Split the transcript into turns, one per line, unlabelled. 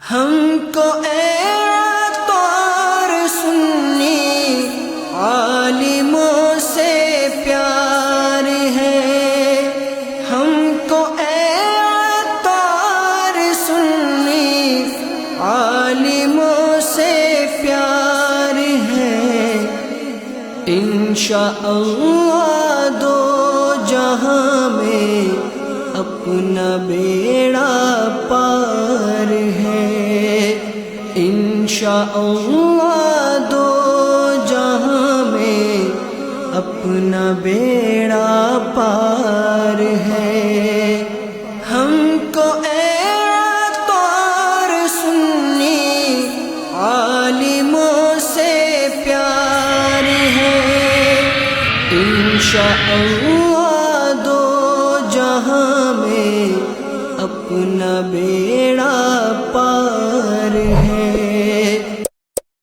ہم کو اے طور سنی عالموں سے پیار ہے، ہم کو اے طور سنی عالموں سے پیار ہے، انشاءاللہ دو جہاں میں اپنا بیڑا پار ہے، انشاءاللہ دو جہاں میں اپنا بیڑا پار ہے۔ ہم کو اے طور سنی عالموں سے پیار ہے، انشاءاللہ دو جہاں میں اپنا بیڑا